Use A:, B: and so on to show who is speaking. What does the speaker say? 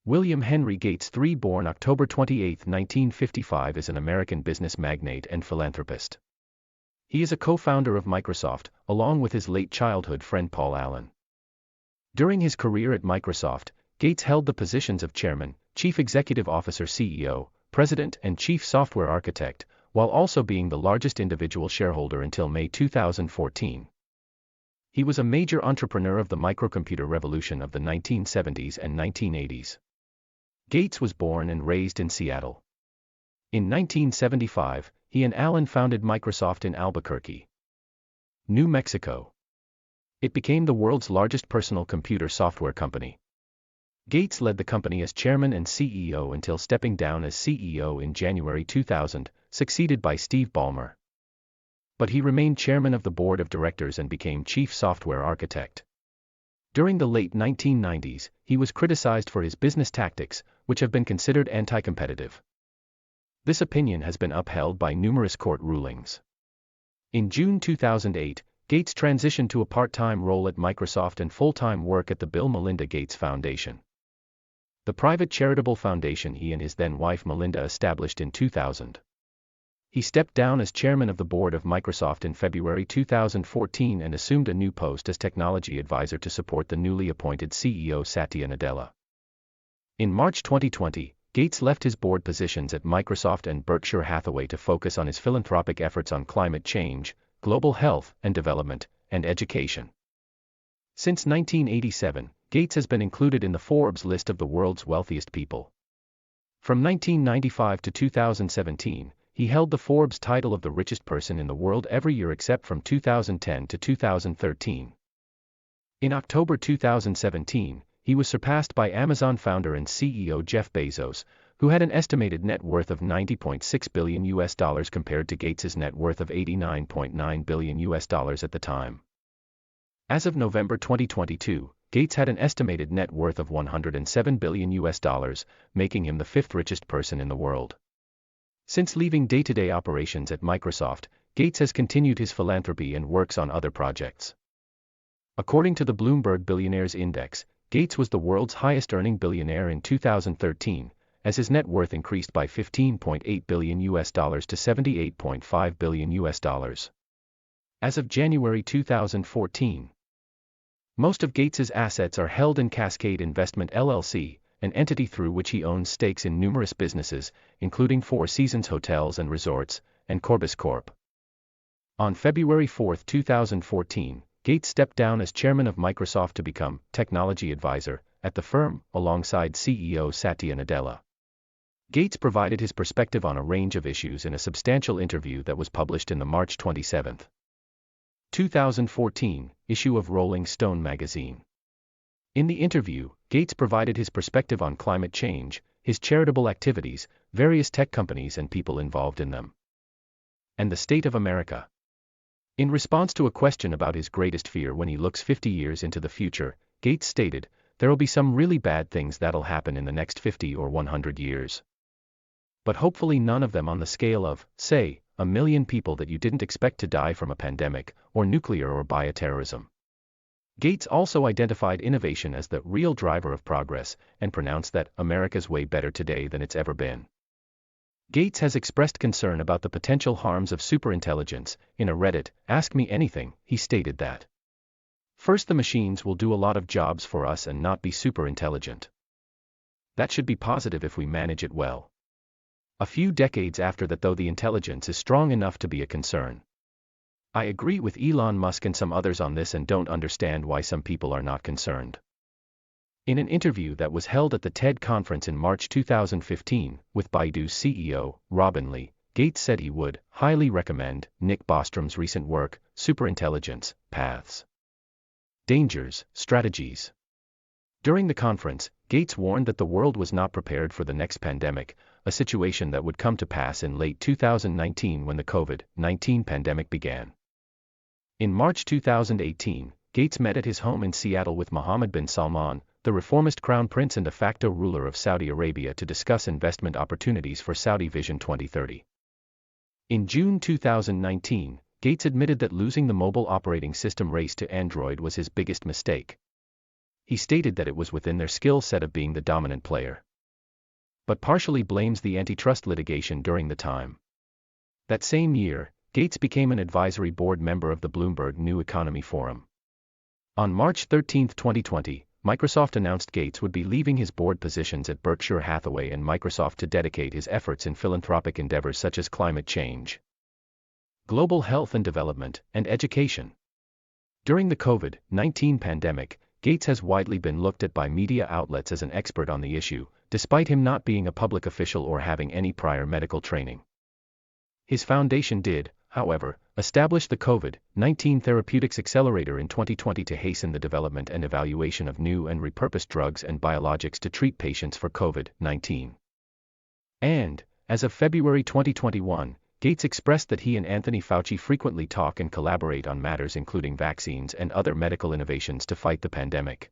A: William Henry Gates III, born October 28, 1955, is an American business magnate and philanthropist. He is a co-founder of Microsoft, along with his late childhood friend Paul Allen. During his career at Microsoft, Gates held the positions of Chairman, Chief Executive Officer CEO, President and Chief Software Architect, while also being the largest individual shareholder until May 2014. He was a major entrepreneur of the microcomputer revolution of the 1970s and 1980s. Gates was born and raised in Seattle. In 1975, he and Allen founded Microsoft in Albuquerque, New Mexico. It became the world's largest personal computer software company. Gates led the company as chairman and CEO until stepping down as CEO in January 2000, succeeded by Steve Ballmer. But he remained chairman of the board of directors and became chief software architect. During the late 1990s, he was criticized for his business tactics, which have been considered anti-competitive. This opinion has been upheld by numerous court rulings. In June 2008, Gates transitioned to a part-time role at Microsoft and full-time work at the Bill and Melinda Gates Foundation, the private charitable foundation he and his then-wife Melinda established in 2000. He stepped down as chairman of the board of Microsoft in February 2014 and assumed a new post as technology advisor to support the newly appointed CEO Satya Nadella. In March 2020, Gates left his board positions at Microsoft and Berkshire Hathaway to focus on his philanthropic efforts on climate change, global health and development, and education. Since 1987, Gates has been included in the Forbes list of the world's wealthiest people. From 1995 to 2017, he held the Forbes title of the richest person in the world every year except from 2010 to 2013. In October 2017, he was surpassed by Amazon founder and CEO Jeff Bezos, who had an estimated net worth of $90.6 billion compared to Gates's net worth of $89.9 billion at the time. As of November 2022, Gates had an estimated net worth of $107 billion, making him the fifth richest person in the world. Since leaving day-to-day operations at Microsoft, Gates has continued his philanthropy and works on other projects. According to the Bloomberg Billionaires Index, Gates was the world's highest-earning billionaire in 2013, as his net worth increased by $15.8 billion to $78.5 billion. As of January 2014, most of Gates's assets are held in Cascade Investment LLC, an entity through which he owns stakes in numerous businesses, including Four Seasons Hotels and Resorts, and Corbis Corp. On February 4, 2014, Gates stepped down as chairman of Microsoft to become technology advisor at the firm, alongside CEO Satya Nadella. Gates provided his perspective on a range of issues in a substantial interview that was published in the March 27, 2014, issue of Rolling Stone magazine. In the interview, Gates provided his perspective on climate change, his charitable activities, various tech companies and people involved in them, and the state of America. In response to a question about his greatest fear when he looks 50 years into the future, Gates stated, "There'll be some really bad things that'll happen in the next 50 or 100 years. But hopefully none of them on the scale of, say, 1 million people that you didn't expect to die from a pandemic, or nuclear or bioterrorism." Gates also identified innovation as the real driver of progress, and pronounced that America's way better today than it's ever been. Gates has expressed concern about the potential harms of superintelligence. In a Reddit, Ask Me Anything, he stated that, "First, the machines will do a lot of jobs for us and not be superintelligent. That should be positive if we manage it well. A few decades after that, though, the intelligence is strong enough to be a concern. I agree with Elon Musk and some others on this and don't understand why some people are not concerned." In an interview that was held at the TED conference in March 2015, with Baidu's CEO, Robin Li, Gates said he would highly recommend Nick Bostrom's recent work, Superintelligence, Paths, Dangers, Strategies. During the conference, Gates warned that the world was not prepared for the next pandemic, a situation that would come to pass in late 2019 when the COVID-19 pandemic began. In March 2018, Gates met at his home in Seattle with Mohammed bin Salman, the reformist crown prince and de facto ruler of Saudi Arabia, to discuss investment opportunities for Saudi Vision 2030. In June 2019, Gates admitted that losing the mobile operating system race to Android was his biggest mistake. he stated that it was within their skill set of being the dominant player, but partially blames the antitrust litigation during the time. That same year, Gates became an advisory board member of the Bloomberg New Economy Forum. On March 13, 2020, Microsoft announced Gates would be leaving his board positions at Berkshire Hathaway and Microsoft to dedicate his efforts in philanthropic endeavors such as climate change, global health and development, and education. During the COVID-19 pandemic, Gates has widely been looked at by media outlets as an expert on the issue, despite him not being a public official or having any prior medical training. His foundation did, however, establish the COVID-19 Therapeutics Accelerator in 2020 to hasten the development and evaluation of new and repurposed drugs and biologics to treat patients for COVID-19. And, as of February 2021, Gates expressed that he and Anthony Fauci frequently talk and collaborate on matters including vaccines and other medical innovations to fight the pandemic.